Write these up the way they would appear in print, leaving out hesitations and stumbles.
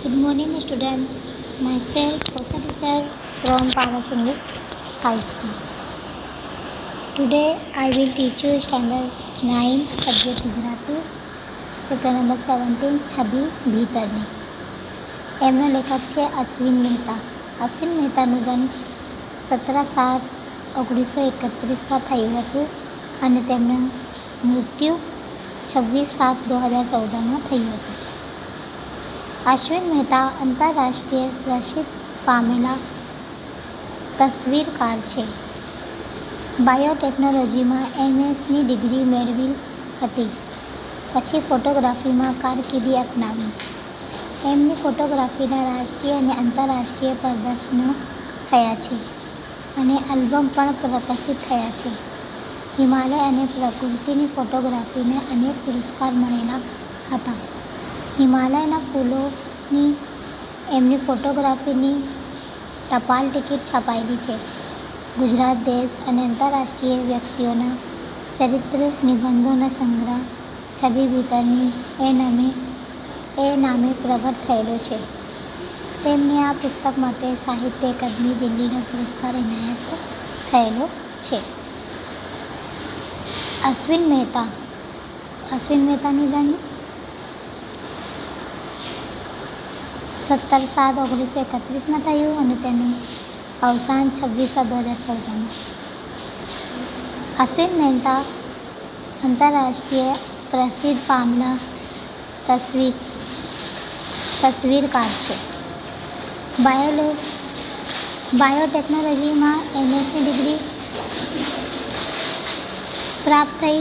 Good morning, students. Myself, social teacher from Paras English High School. Today, I will teach you standard 9 subject Gujarati, chapter number 17, છબી ભીતરની. એમનો લેખક છે અશ્વિન મહેતા. અશ્વિન મહેતાનું જન્મ 17/7/1931માં થયું હતું અને તેમનું મૃત્યુ 26/7/2014માં થયું હતું. અશ્વિન મહેતા આંતરરાષ્ટ્રીય પ્રસિદ્ધ પામેલા તસવીરકાર છે. બાયોટેકનોલોજીમાં MS.ની ડિગ્રી મેળવી હતી. પછી ફોટોગ્રાફીમાં કારકિર્દી અપનાવી. એમની ફોટોગ્રાફીના રાષ્ટ્રીય અને આંતરરાષ્ટ્રીય પ્રદર્શનો થયા છે અને આલ્બમ પણ પ્રકાશિત થયા છે. હિમાલય અને પ્રકૃતિની ફોટોગ્રાફીને અનેક પુરસ્કાર મળેલા હતા. હિમાલયના ફૂલોની એમની ફોટોગ્રાફીની ટપાલ ટિકિટ છપાયેલી છે. ગુજરાત દેશ અને આંતરરાષ્ટ્રીય વ્યક્તિઓના ચરિત્ર નિબંધોનો સંગ્રહ છબી ભીતરની એ નામે પ્રગટ થયેલો છે. તેમને આ પુસ્તક માટે સાહિત્ય અકાદમી દિલ્હીનો પુરસ્કાર એનાયત થયેલો છે. અશ્વિન મહેતાનું જન્મ 17/7/1931માં થયું અને તેનું અવસાન 26/7/2014માં. અશ્વિન મહેતા આંતરરાષ્ટ્રીય પ્રસિદ્ધ પામેલા તસવીરકાર છે. बायोटेक्नोलॉजी में MS.ની डिग्री प्राप्त थी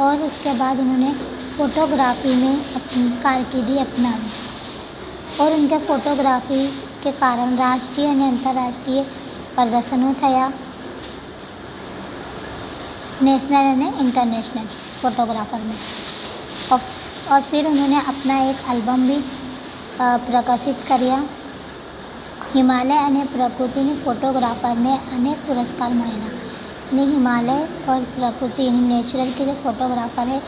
और उसके बाद उन्होंने फ़ोटोग्राफी में अपनी कारकिर्दी अपनाई और उनके फ़ोटोग्राफी के कारण राष्ट्रीय और अंतर्राष्ट्रीय प्रदर्शनों थया. नेशनल और इंटरनेशनल फोटोग्राफर में और फिर उन्होंने अपना एक एल्बम भी प्रकाशित કર્યા. हिमालय અને પ્રકૃતિની फोटोग्राफर ने अनेक पुरस्कार મળેલા ने हिमालय और प्रकृति नेचुरल के जो फोटोग्राफर है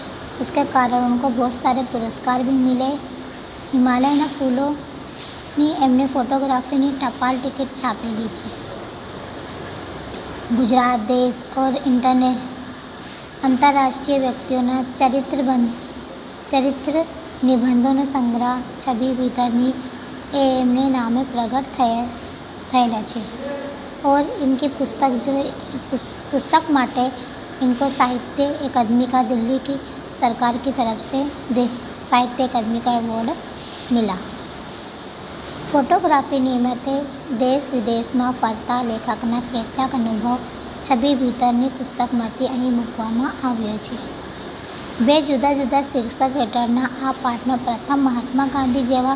इसके कारण उनको बहुत सारे पुरस्कार भी मिले. हिमालयના ફૂલોની એમને ફોટોગ્રાફીની ટપાલ ટિકિટ છાપેલી છે. ગુજરાત દેશ और આંતરરાષ્ટ્રીય વ્યક્તિઓના ચરિત્ર નિબંધોનો સંગ્રહ છબી ભીતરની एमने नामे प्रकट થયેલા છે. और इनकी पुस्तक माटे इनको साहित्य अकादमी का दिल्ली की सरकार की तरफ से साहित्य अकादमी का अवॉर्ड मिला. फोटोग्राफी निमित्ते देश विदेश में फरता लेखकना કેટલાક અનુભવ છબી ભીતરની પુસ્તકમાંથી અહીં મૂકવામાં આવ્યો છે. બે જુદા જુદા શીર્ષક હેઠળના આ પાઠનો પ્રથમ મહાત્મા ગાંધી જેવા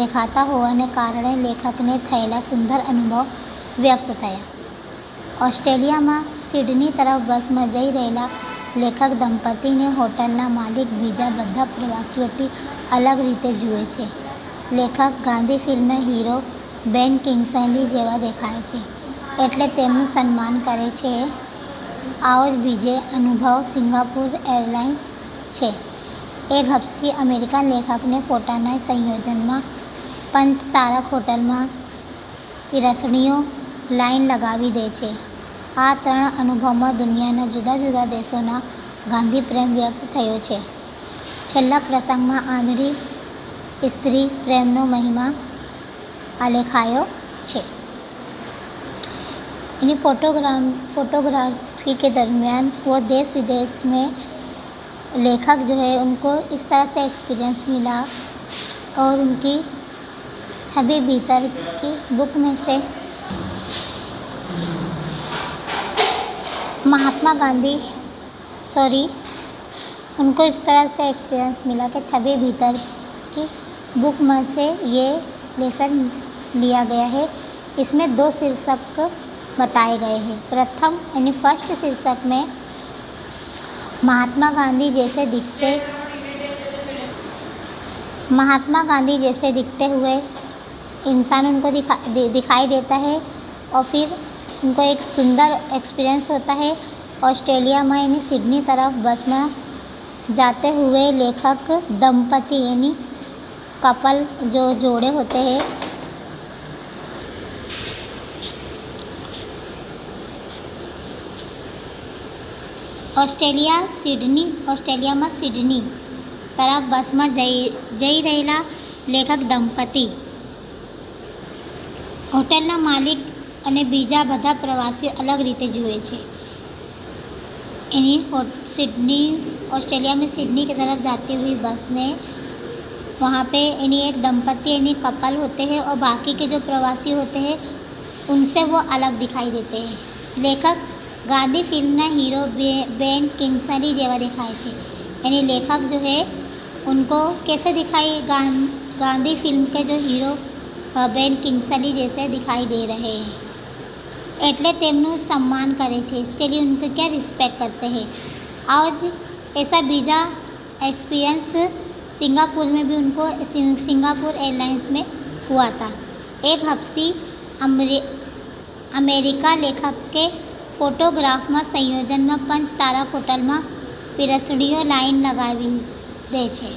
દેખાતા હોવાને કારણે લેખકને થયેલા સુંદર અનુભવ વ્યક્ત થયા. ઓસ્ટ્રેલિયામાં સિડની તરફ બસમાં જઈ રહેલા લેખક દંપતીને હોટલના માલિક બીજા બધા પ્રવાસીઓથી અલગ રીતે જુએ છે. લેખક ગાંધી ફિલ્મના હીરો બેન કિંગસ્લી જેવા દેખાય છે એટલે તેમનું સન્માન કરે છે. આવો જ બીજે અનુભવ સિંગાપુર એરલાઇન્સ છે. એક હબસી અમેરિકન લેખકને ફોટાના સંયોજનમાં પંચતારક હોટલમાં પીરસણીઓ લાઈન લગાવી દે છે. આ ત્રણ અનુભવમાં દુનિયાના જુદા જુદા દેશોના ગાંધી પ્રેમ વ્યક્ત થયો છે. છેલ્લા પ્રસંગમાં આંધળી સ્ત્રી પ્રેમનો મહિમા આલેખાયો છે. इन्हीं फोटोग्राफी के दरमियान वो देश विदेश में लेखक जो है उनको इस तरह से एक्सपीरियंस मिला और उनकी छबी भीतर की बुक में से उनको इस तरह से एक्सपीरियंस मिला कि छबी भीतर की बुक में से ये लेसन लिया गया है. इसमें 2 शीर्षक बताए गए हैं. प्रथम यानी फर्स्ट शीर्षक में महात्मा गांधी जैसे दिखते हुए इंसान उनको दिखाई देता है और फिर उनको एक सुंदर एक्सपीरियंस होता है. ऑस्ट्रेलिया में यानी सिडनी तरफ बस में जाते हुए लेखक दंपति यानी कपल जो जोड़े होते हैं ઓસ્ટ્રેલિયામાં સિડની તરફ બસમાં જઈ રહેલા લેખક દંપતી હોટલના માલિક અને બીજા બધા પ્રવાસીઓ અલગ રીતે જુએ છે। ऑस्ट्रेलिया में सिडनी की तरफ जाती हुई बस में वहाँ पे एक दंपति कपल होते हैं और बाकी के जो प्रवासी होते हैं उनसे वो अलग दिखाई देते हैं। लेखक गांधी फिल्मना हीरो बेन किंग्सली जेवा देखाय छे। यानी लेखक जो है उनको कैसे दिखाई गांधी फिल्म के जो हीरो बेन किंग्सली जैसे दिखाई दे रहे हैं, एटले तेमनु सम्मान करे छे। इसके लिए उनको क्या रिस्पेक्ट करते हैं। आज ऐसा बीजा एक्सपीरियंस सिंगापुर में भी उनको सिंगापुर एयरलाइंस में हुआ था। एक हफ्सी अमेरिका लेखक के फोटोग्राफ में संयोजन में 5 तारा होटल में पीरसड़ीओ लाइन लगावी दे छे।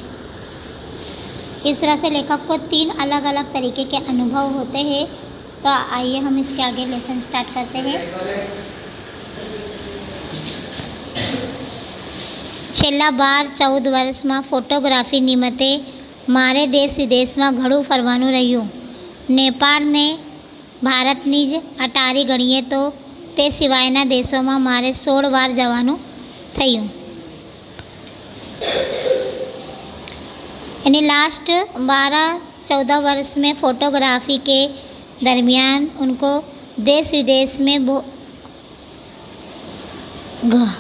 इस तरह से लेखक को 3 अलग अलग तरीके के अनुभव होते हैं। तो आइए हम इसके आगे लेसन स्टार्ट करते हैं। छेल्ला 12-14 वर्ष में फोटोग्राफी निमित्ते मारे देश विदेश में घणुं फरवानुं रह्युं। नेपाळ ने भारतनी ज अटारी गणीए तो ते सिवायना देशों में मारे 16 वार जवानुं थयुं। यानी लास्ट 12-14 वर्ष में फ़ोटोग्राफी के दरमियान उनको देश विदेश में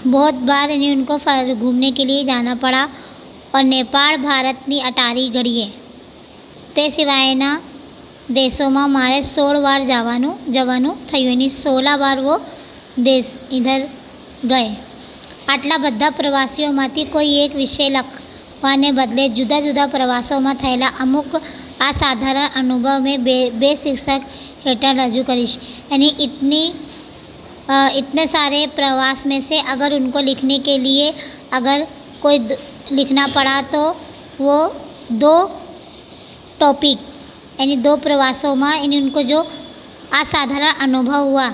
बहुत बार उनको घूमने के लिए जाना पड़ा और नेपाल भारतनी अटारी गणीए ते सिवायना देशों में मारे 16 वार जवानुं थयुं। यानी 16 बार वो देश इधर गए। आटला बधा प्रवासीओमांथी कोई एक विषय लखवाने बदले जुदा जुदा प्रवासों में थयेला अमुक असाधारण अनुभव में बे शीर्षक हेठळ रजू करीश। यानी इतने सारे प्रवास में से अगर उनको लिखने के लिए अगर कोई लिखना पड़ा तो वो 2 टॉपिक यानी 2 प्रवासों में उनको जो असाधारण अनुभव हुआ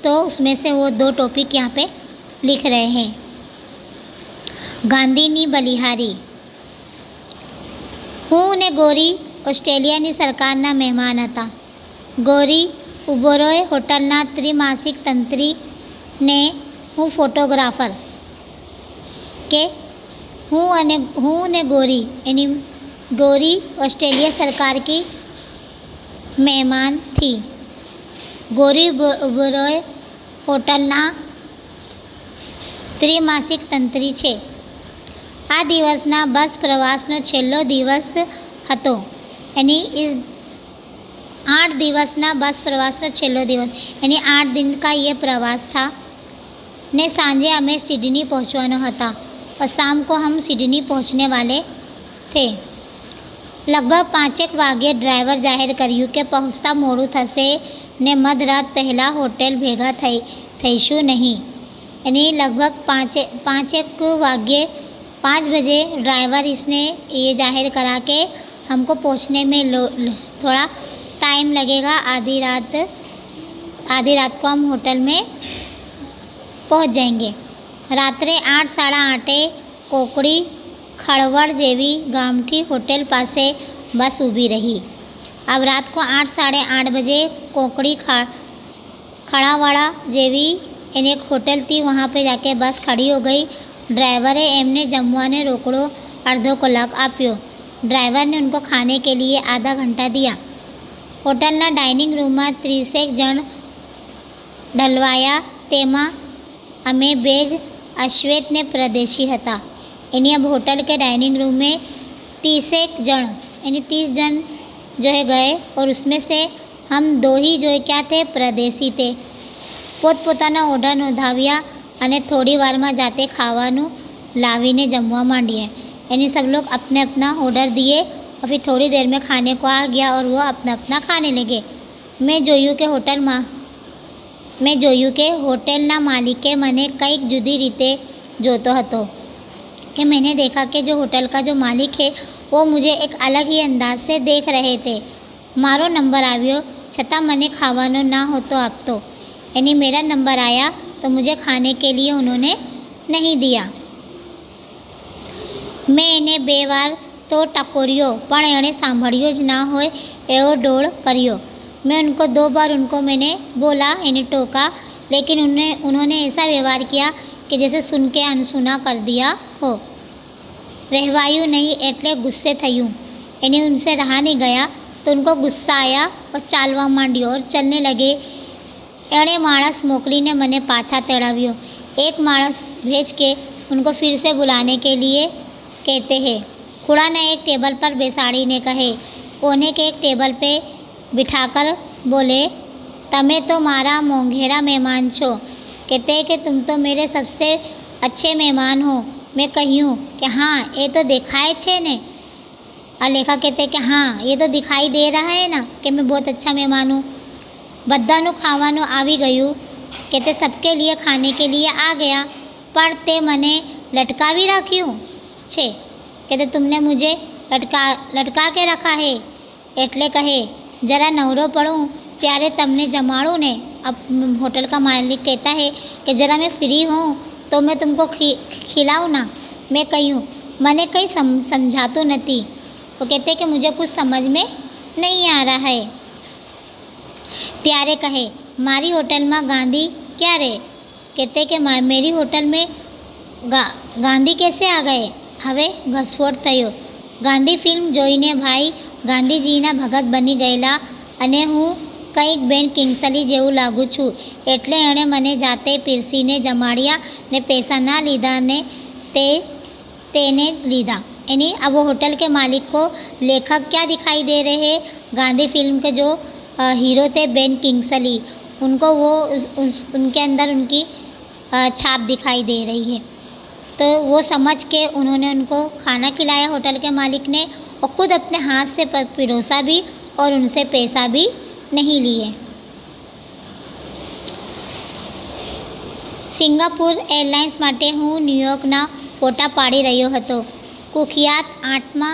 तो उसमें से वो 2 टॉपिक यहाँ पे लिख रहे हैं। गांधीनी बलिहारी। हूँ ने गोरी ऑस्ट्रेलियानी सरकारना मेहमान हता। गोरी उबोरोए होટલના ત્રિમાસિક તંત્રી ने हूँ फोटोग्राफर के हूँ ने गोरी यानी गोरी ऑस्ट्रेलिया सरकार की मेहमान थी। गोरी उबोरोए होટલના ત્રિમાસિક તંત્રી છે। आ दिवसना बस प्रवासनो छेल्लो दिवस हतो। यानी इस 8 दिवसना बस प्रवासनो छेल्लो दिवस यानी 8 दिन का ये प्रवास था ने सांजे हमें सिडनी पहुँचवाना हता और शाम को हम सिडनी पहुँचने वाले थे। लगभग 5 वागे ड्राइवर जाहिर कर्युं के पहुँचता मोडું थशे ने मधरात पहला होटल भेगा थईशुं नहीं। यानी लगभग 5 बजे ड्राइवर इसने ये जाहिर करा के हमको पहुँचने में थोड़ा टाइम लगेगा। आधी रात को हम होटल में पहुँच जाएंगे। रात्रे 8-8:30 कोकड़ी खड़वड़ जेवी गामठी होटल पासे बस ऊभी रही। अब रात को 8-8:30 बजे कोकड़ी खड़ावाड़ा जेवी एक होटल थी वहाँ पे जाके बस खड़ी हो गई। ड्राइवरे एमने जमवाने रोकड़ो अर्धो कलाक आप्यो। ड्राइवर ने उनको खाने के लिए आधा घंटा दिया। होटलना डाइनिंग रूम में 30 जन ढलवाया। तेमा अमे बेज अश्वेत ने प्रदेशी हता। यानी अब होटल के डाइनिंग रूम में 30 जन यानी 30 जन जो है गए और उसमें से हम 2 ही जो है क्या थे प्रदेशी थे। पोतपोताना ऑर्डर नोंधाव्या अने थोड़ी वार में जाते खावानू लावीने जमवा मांडिए। यानी सब लोग अपने अपना ऑर्डर दिए और फिर थोड़ी देर में खाने को आ गया और वो अपना अपना खाने लगे। मैं जोयुं के होटलना मालिके मने कंईक जुदी रीते जोतो हतो कि मैंने देखा कि जो होटल का जो मालिक है वो मुझे एक अलग ही अंदाज से देख रहे थे। મારો નંબર આવ્યો છતાં મને ખાવાનો ના હોતો આપતો, यानी मेरा नंबर आया तो मुझे खाने के लिए उन्होंने नहीं दिया। મેં એને 2 વાર तो टकोरियो पण एणे सांभळ्यो ज ना होय एवो डोळ कर्यो। मैं उनको 2 बार उनको मैंने बोला, यानी टोका, लेकिन उन्होंने ऐसा व्यवहार किया कि जैसे सुन के अनसुना कर दिया हो। रहवायु नहीं एटले गुस्से थयूं, यानी उनसे रहा नहीं गया तो उनको गुस्सा आया और चालवा मांड्यो और चलने लगे। एणे माणस मोकलीने मने पाछा तेड़ाव्यो। एक माणस भेज के उनको फिर से बुलाने के लिए कहते हैं। खुड़ा ने एक टेबल पर बेसाड़ीने कहे, कोने के एक टेबल पे बिठाकर बोले, तमे तो मारा मोंघेरा मेहमान छो। कहते हैं कि तुम तो मेरे सबसे अच्छे मेहमान हो। मैं कहूँ कि हाँ ये तो दिखाए छे ने। लेखा कहते कि हाँ ये तो दिखाई दे रहा है ना कि मैं बहुत अच्छा मेहमान हूँ। बधानु खावानु आवी गयु। कहते सबके लिए खाने के लिए आ गया, पर ते मने लटकावी राख्યું છે। कहते तुमने मुझे लटका के रखा है। एटले कहे जरा नवरो पड़ूँ त्यारे तमने जमाड़ूँ ने। अब होटल का मालिक कहता है कि ज़रा मैं फ्री हूँ तो मैं तुमको खिलाऊँ ना। मैं कहूँ मने कहीं समझातो नहीं। वो कहते कि मुझे कुछ समझ में नहीं आ रहा है। त्यारे कहे मारी होटल में गांधी क्या रे। कहते कि मेरी होटल में गांधी कैसे आ गए। हवे घसफोट थयो। गांधी फिल्म जोईने भाई गांधीजीना भगत बनी गयेला अने हूँ कंईक बेन किंग्सली जेवुं लागू छूँ। एटले एणे मने जाते पीरसीने जमाड़िया ने पैसा ना लीधा ने तेने ज लीधा। यानी अब वो होटल के मालिक को लेखक क्या दिखाई दे रहे हैं, गांधी फिल्म के जो हीरो थे बेन किंग्सली, उनको वो उनके अंदर उनकी छाप दिखाई दे रही है। तो वो समझ के उन्होंने उनको खाना खिलाया होटल के मालिक ने, और ख़ुद अपने हाथ से पिरोसा भी और उनसे पैसा भी नहीं लिए। सिंगापुर एरलाइन्स माटे हूँ न्यूयॉर्कना फोटा पाड़ी रह्यो हतो। कुख्यात 8मा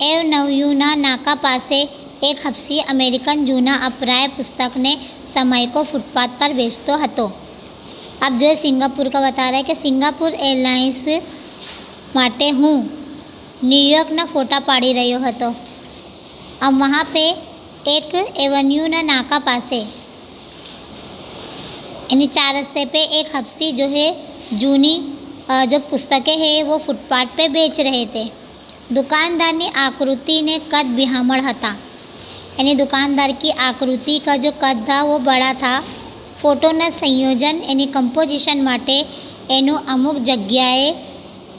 एवन्यूना नाका पासे एक हब्सी अमेरिकन जूना अपराय पुस्तक ने समय को फुटपाथ पर बेचतो हतो। अब जो सिंगापुर का बता रहा है कि सिंगापुर एरलाइन्स माटे हूँ न्यूयॉर्कना फोटा पाड़ी रह्यो हतो। अब वहाँ पे एक एवेन्यूना नाका पासे यानी 4 रस्ते पे एक हब्सी जो है जूनी जो पुस्तकें हैं वो फुटपाथ पे बेच रहे थे। दुकानदार की आकृति ने कद बिहामण हता, यानी दुकानदार की आकृति का जो कद था वो बड़ा था। फोटोना संयोजन यानी कंपोजिशन माटे एनु अमुक जग्याए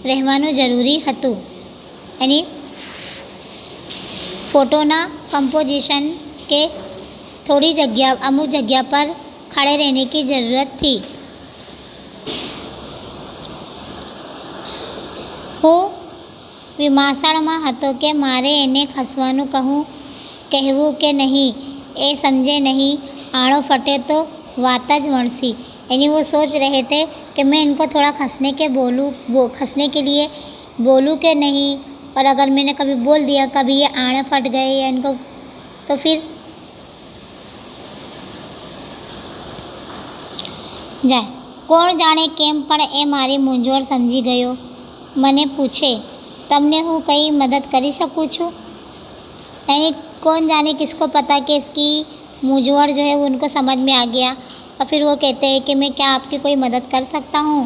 रहवानुं जरूरी हतुं, यानी फोटोना कंपोजिशन के थोड़ी जगह अमुक जगह पर खड़े रहने की ज़रूरत थी। હું વિમાસણમાં હતો કે મારે એને ખસવાનું કહેવું કે નહીં એ સમજે नहीं। आड़ो फटे तो वात ज वणसी। यानी वो सोच रहे थे कि मैं इनको थोड़ा खसने के लिए बोलूँ कि नहीं, और अगर मैंने कभी बोल दिया कभी ये आड़े फट गए या इनको तो फिर जाए। कोण जाने केम पण ए मारी मूंझवण समझी गयो। मने पूछे तमने हूँ कई मदद करी सकूँ छूँ। यानी कौन जाने किसको पता कि इसकी मूंझवण जो है वो उनको समझ में आ गया, और फिर वो कहते हैं कि मैं क्या आपकी कोई मदद कर सकता हूँ।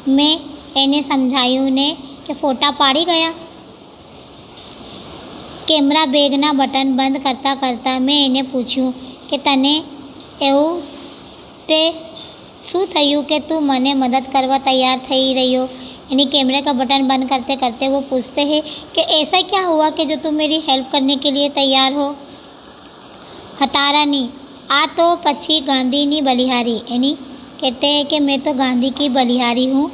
मैं एने समझायूँ ने कि फोटा पाड़ी गया। कैमरा बेगना बटन बंद करता करता मैं एने पूछ्યું कि तने एवं ते शू थयुं कि तू मने मदद करवा तैयार थई रह्यो। यानी कैमरे का बटन बंद करते करते वो पूछते हैं कि ऐसा क्या हुआ कि जो तुम मेरी हेल्प करने के लिए तैयार हो। हतारानी आ तो पछी गांधीनी बलिहारी, यानी कहते हैं कि मैं तो गांधी की बलिहारी हूँ।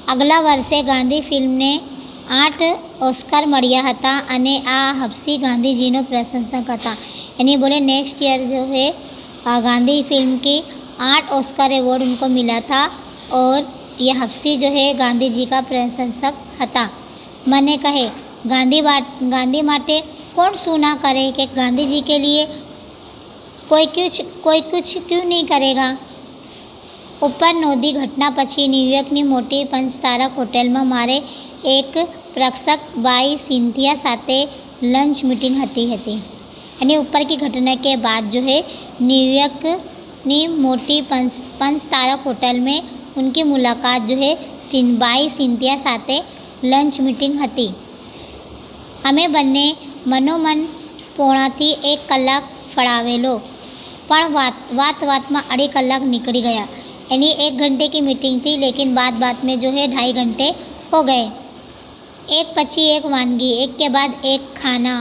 अगला वर्षे गांधी फिल्म ने 8 ऑस्कर मळ्या हता अने आ हब्सी गांधीजीनो प्रशंसक हता। यानी बोले नेक्स्ट ईयर जो है गांधी फिल्म की 8 ऑस्कर अवॉर्ड उनको मिला था, और यह हब्सी जो है गांधी जी का प्रशंसक हता। मने कहे गांधी માટે कौन શું ना करे कि गांधी जी के लिए कोई कुछ क्यों नहीं करेगा। ઉપર નોંધી ઘટના પછી ન્યૂયોર્કની મોટી પંચતારક હોટલમાં મારે એક પ્રેક્ષક બાઈ સિન્થિયા સાથે लंच मीटिंग હતી यानी ऊपर की घटना के बाद जो है न्यूयॉर्कनी मोटी पंचतारक होटल में उनकी मुलाकात जो है बाई सिंथिया साथे लंच मीटिंग હતી। અમે બંને મનોમન પોણાથી 1 કલાક ફળાવેલો પણ વાતમાં 2.5 કલાક निकली गया। यानी 1 घंटे की मीटिंग थी लेकिन बात में जो है 2.5 घंटे हो गए। एक पछी एक वानगी एक के बाद एक खाना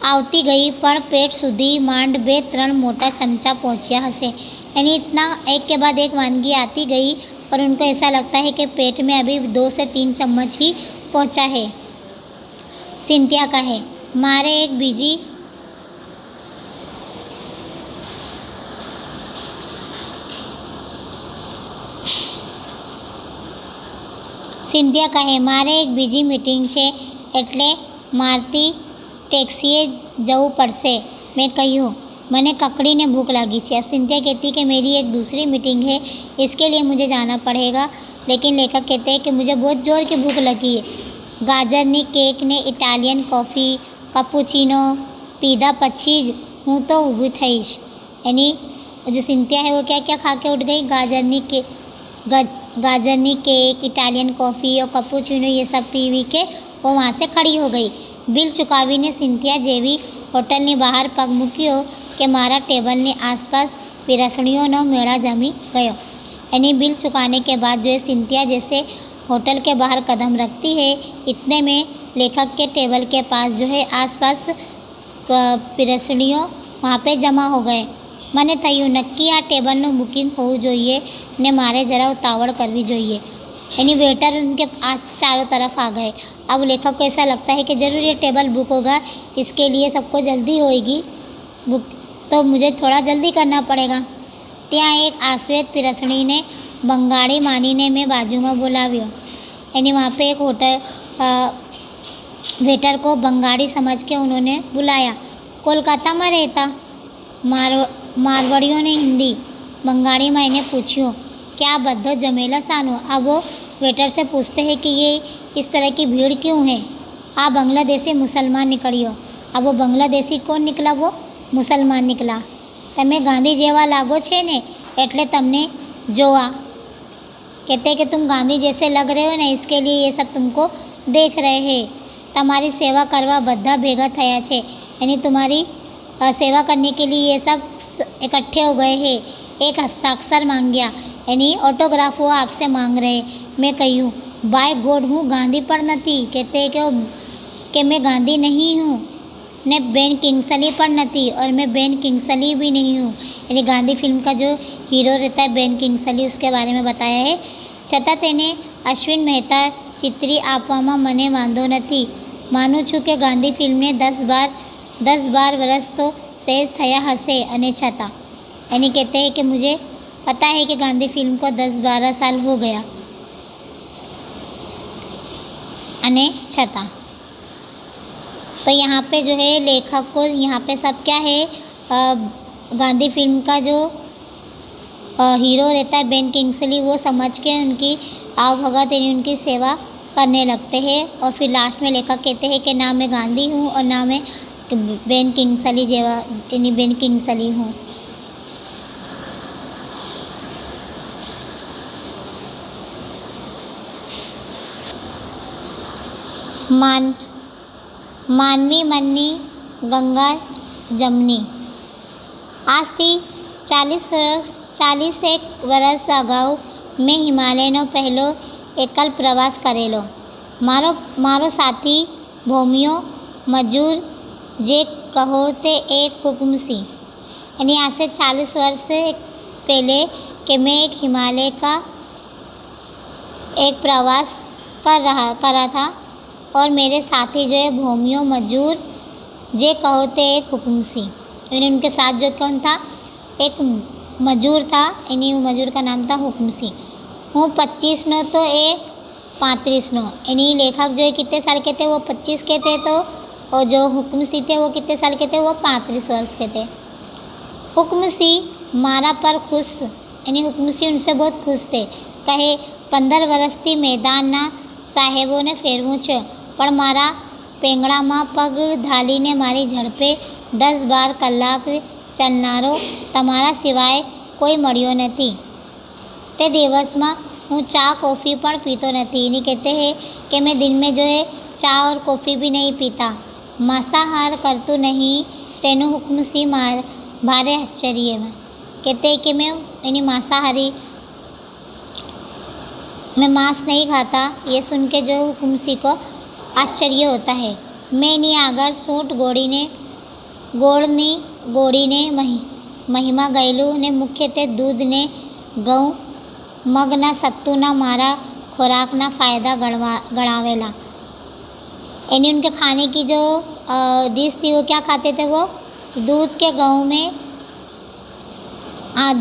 आवती गई पर पेट सुधी मांड 2-3 मोटा चमचा पहुँचा हसे। यानी इतना एक के बाद एक वानगी आती गई पर उनको ऐसा लगता है कि पेट में अभी 2 से 3 चम्मच ही पहुँचा है। सिंथिया कहे मारे एक बीजी સિંધિયા કહે મારે એક બીજી મીટિંગ છે એટલે મારતી ટેક્સીએ જવું પડશે। मैं કહ્યું મને કકડીને भूख लगी है। अब सिंथिया कहती कि मेरी एक दूसरी मीटिंग है इसके लिए मुझे जाना पड़ेगा। लेकिन लेखक कहते हैं कि मुझे बहुत ज़ोर की भूख लगी है। गाजरनी केक ने इटालियन कॉफ़ी कपूचिनो पीधा पछी ज हूँ तो ऊभी थईश। यानी जो सिंथिया है वो क्या क्या खा के उठ गई, गाजरनी केक इटालियन कॉफ़ी और कपूचिनो ये सब पी के वो वहाँ से खड़ी हो गई। बिल चुकावीने सिंथिया जेवी होटलनी बहार पग मूक्यो कि मारा टेबलनी आसपास पीरसणीओनो मेड़ा जमी गयो। यानी बिल चुकाने के बाद जो है सिंथिया जैसे होटल के बाहर कदम रखती है इतने में लेखक के टेबल के पास जो है आसपास पीरसणीओ वहाँ पे जमा हो गए। મને થયું નક્કી આ ટેબલનું બુકિંગ હોવું જોઈએ ને મારે જરા ઉતાવળ કરવી જોઈએ। यानी वेटर उनके चारों तरफ आ गए। अब लेखक को ऐसा लगता है कि ज़रूर ये टेबल बुक होगा, इसके लिए सबको जल्दी होएगी बुक, तो मुझे थोड़ा जल्दी करना पड़ेगा। ત્યાં एक आश्वेत पिरसणी ने बंगाड़ी मानीने में बाजू में बुलाव्यो। यानी वहाँ पे एक होटल वेटर को बंगाड़ी समझ के उन्होंने बुलाया। कोलकाता में रहता मारवाड़ियों ने हिंदी बंगाड़ी में इन्हें पूछ्यो क्या बद्धो जमेला सानो। अब वो वेटर से पूछते हैं कि ये इस तरह की भीड़ क्यों है। आ बांग्लादेशी मुसलमान निकलियो। अब वो बांग्लादेशी कौन निकला, वो मुसलमान निकला। तमे गांधी जेवा लागो छे ने एटले तमने जोवा। कहते कि तुम गांधी जैसे लग रहे हो ना इसके लिए ये सब तुमको देख रहे हैं। तुम्हारी सेवा करवा बद्धा भेगा थया छे। यानी तुम्हारी सेवा करने के लिए ये सब इकट्ठे हो गए हैं। एक हस्ताक्षर मांगया यानी ऑटोग्राफ वो आपसे मांग रहे। मैं कहूँ बाय गॉड हूँ गांधी पर नहीं। कहते हैं कि मैं गांधी नहीं हूँ ने बेन किंग्सली पर नहीं और मैं बेन किंग्सली भी नहीं हूँ। यानी गांधी फिल्म का जो हीरो रहता है बेन किंग्सली उसके बारे में बताया है। छतां तेने अश्विन मेहता चित्री आपवामां मने वांधो नहीं। मानु छूँ कि गांधी फिल्म ने 10-12 वर्ष तो सहज थया हसे अने छतां। यानी कहते हैं कि मुझे पता है कि गांधी फिल्म को 10-12 साल हो गया अने छतां। तो यहाँ पे जो है लेखक को यहाँ पे सब क्या है गांधी फिल्म का जो हीरो रहता है बेन किंग्सली वो समझ के उनकी आवभगत यानी उनकी सेवा करने लगते हैं। और फिर लास्ट में लेखक कहते हैं कि ना मैं गांधी हूँ और ना मैं बेन किंग्सली जेवा यानी बेन किंग्सली हूँ। मानवी मननी गंगा जमनी। આજથી 40 વર્ષ અગાઉ મેં હિમાલયનો પહેલો એકલ પ્રવાસ કરેલો। મારો સાથી ભોમિયો મજૂર જે કહો તે एक हुक्म सी। यानी आज से 40 वर्ष पहले कि मैं एक हिमालय का एक प्रवास करा था और मेरे साथी जो है भोमियो मजूर जे कहो ते एक हुक्म सी। यानी उनके साथ जो कौन था एक मजूर था यानी मजूर का नाम था हुक्म सी। हूँ 25 नो तो 35નો। यानी लेखक जो है कितने साल के थे, वो 25 के थे, तो और जो हुक्मसी थे वो कितने साल के थे, वो 35 वर्ष के थे। हुक्मसी मारा पर खुश, यानी हुक्मसी उनसे बहुत खुश थे। कहे 15 વર્ષથી મેદાનના સાહેબોને ફેરવું છે, પણ મારા પેંગડામાં પગ ઢાલીને મારી ઝડપે 10-12 કલાક ચાલનારો તમારા સિવાય કોઈ મળ્યો નથી। તે દિવસમાં હું ચા कॉफ़ी પણ पीतो नहीं। यानी कहते हैं कि मैं दिन में जो है चा और कॉफ़ी भी नहीं पीता। માંસાહાર करतु नहीं तेनु हुक्मसी भारे आश्चर्य में। कहते हैं कि मैं यानी मांसाहारी, मैं मांस नहीं खाता। ये सुन के जो हुक्मसी को आश्चर्य होता है। मैं नहीं आगर सूट गोड़ीने મહિમા ગયેલું ને મુખ્યત્વે દૂધ ને ઘઉં મગના સત્તુના મારા खुराकना फ़ायदा गणावेला। यानी उनके खाने की जो डिश थी वो क्या खाते थे, वो दूध के गेहूँ में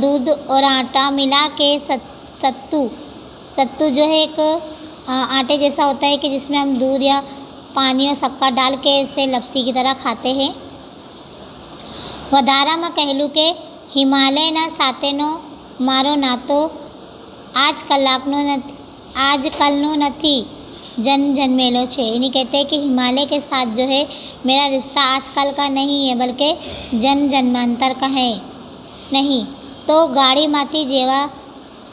दूध और आटा मिला के सत्तू जो है एक आटे जैसा होता है कि जिसमें हम दूध या पानी और शक्कर डाल के इसे लपसी की तरह खाते हैं। વધારામાં કહેલું કે હિમાલયના સાથેનો મારો નાતો આજકાલનો નથી, જન્મેલો છે। यानी कहते हैं कि हिमालय के साथ जो है मेरा रिश्ता आजकल का नहीं है, बल्कि जन्मांतर का है। नहीं तो ગાડીમાંથી જેવા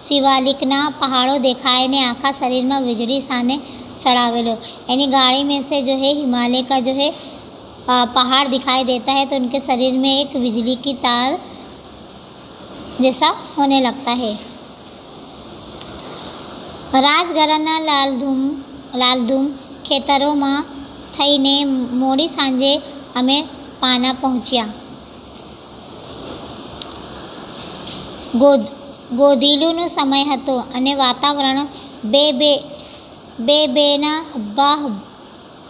શિવાલિકના પહાડો દેખાય ને આખા શરીરમાં વીજળી સાને સળાવેલો। यानी गाड़ी में से जो है हिमालय का जो है पहाड़ दिखाई देता है, तो उनके शरीर में एक बिजली की तार जैसा होने लगता है। રાજગરાના લાલધૂમ ખેતરોમાં થઈને મોડી સાંજે અમે પાના પહોંચ્યા। ગોધીલુંનો સમય હતો અને વાતાવરણ બેના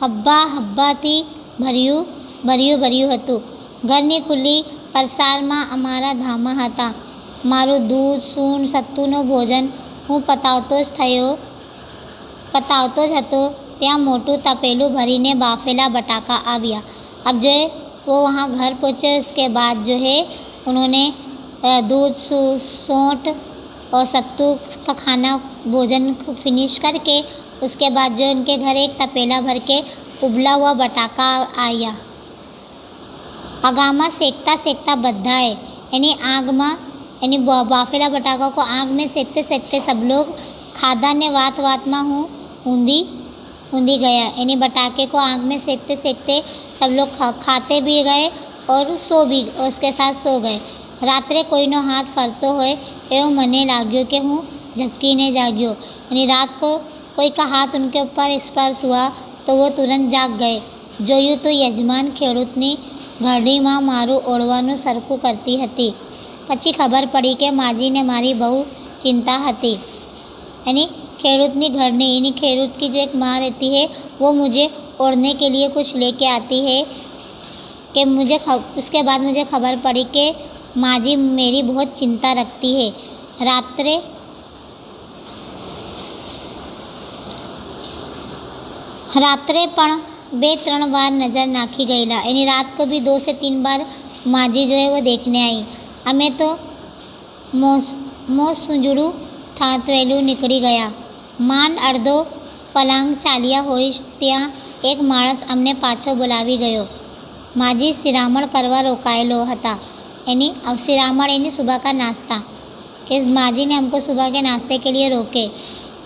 હબ્બાથી ભર્યું હતું। ઘરની ખુલ્લી પરસાળમાં અમારા ધામા હતા। મારું દૂધ સૂન સત્તુનો ભોજન હું પતાવતો જ હતો, ત્યાં મોટું તપેલું भरीने बाफेला बटाका आविया। अब जो है वो वहाँ घर पहुँचे, उसके बाद जो है उन्होंने दूध सौंठ और सत्तू का खाना भोजन फिनिश करके उसके बाद जो उनके घर एक तपेला भर के उबला हुआ बटाका आया। आगामा सेकता बधाए, यानी आग में, यानी बाफेला बटाका को आग में सेकते सब लोग खादा ने वात में हूँ ऊंधी गया। यानी बटाके को आग में सेकते सब लोग खाते भी गए और उसके साथ सो गए। रात्रे कोईनो हाथ फरतो होए एवं मने लाग्यो कि हूँ झपकीने जाग्यो। यानी रात को कोई का हाथ उनके ऊपर स्पर्श हुआ तो वो तुरंत जाग गए। जोયું तो यजमान ખેડૂતની ઘરડીમાં મારું ઓળવાનું સરખું કરતી હતી। પછી ખબર પડી કે માજીને મારી બહુ चिंता હતી। यानी ખેડૂતની ઘરની, यानी ખેડૂત की जो एक माँ रहती है वो मुझे ओढ़ने के लिए कुछ लेके आती है कि उसके बाद मुझे खबर पड़ी कि माजी मेरी बहुत चिंता रखती है। रात्रे पण 2-3 बार नज़र नाखी गईला। यानी रात को भी 2 से 3 बार माजी जो है वो देखने आई। हमें तो મોસુંજળું થાતવેલું નીકળી ગયા। માંડ અડધો પલાંગ ચાલ્યા હોય ત્યાં એક માણસ અમને પાછો બોલાવી ગયો। માજી શિરામણ કરવા રોકાયેલો હતા। यानी अब शिरामण यानी सुबह का नाश्ता, कि माजी ने हमको सुबह के नाश्ते के लिए रोके,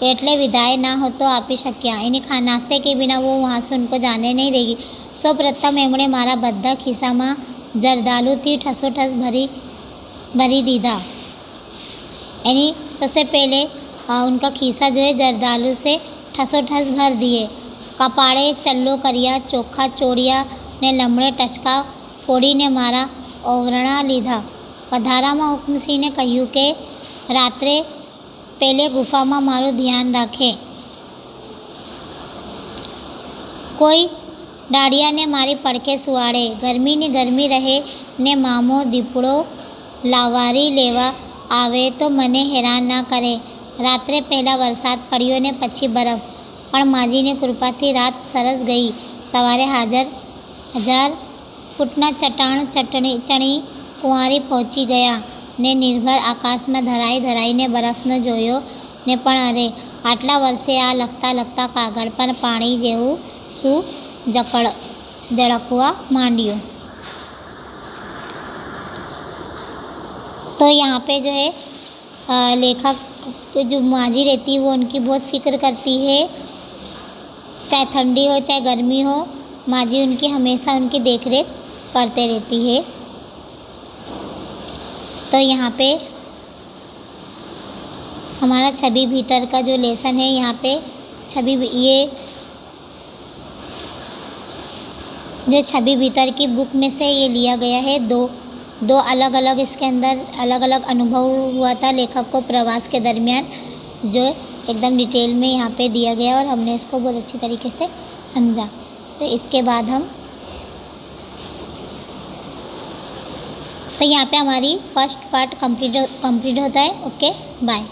એટલે વિદાય ના हो तो આપી શક્યા। यानी नाश्ते के बिना वो वहाँ से उनको जाने नहीं देगी। સૌપ્રથમ એમણે મારા બધા ખિસ્સામાં જરદાલુથી ઠસોઠસ भरी दीदा। यानी सबसे पहले उनका खीसा जो है जरदालू से ठसोठस भर दिए। कपाड़े चल्लो करिया, चोखा चोड़िया ने लमड़े टचका फोड़ी ने मारा ओवरणा लीधा। વધારામાં હુકમસિંહને કહ્યું કે રાત્રે પહેલે ગુફામાં મારું ધ્યાન રાખે। કોઈ ડાળિયાને મારી પડખે સુવાડે। ગરમીની ગરમી રહે ને મામો દીપડો લાવારી લેવા આવે તો મને હેરાન ના કરે। રાત્રે પહેલાં વરસાદ પડ્યો ને પછી બરફ। પણ માજીને કૃપાથી રાત સરસ ગઈ. સવારે હજાર ફૂટના ચણી કુંવારી પહોંચી ગયા ને નિર્ભર આકાશમાં ધરાઈને બરફનો જોયો ને પણ અરે, આટલા વર્ષે આ લખતા કાગળ પર પાણી જેવું શું ઝળકવા માંड्યું. तो यहाँ पे जो है लेखक जो माजी रहती है वो उनकी बहुत फिक्र करती है. चाहे ठंडी हो चाहे गर्मी हो, माजी उनकी हमेशा उनकी देखरेख करते रहती है. तो यहाँ पे हमारा छवि भीतर का जो लेसन है, यहाँ पे ये जो छवि भीतर की बुक में से ये लिया गया है. दो अलग अलग इसके अंदर अलग अलग अनुभव हुआ था लेखक को प्रवास के दरमियान, जो एकदम डिटेल में यहाँ पे दिया गया और हमने इसको बहुत अच्छी तरीके से समझा. तो इसके बाद तो यहाँ पे हमारी फर्स्ट पार्ट कंप्लीट होता है. Okay, bye.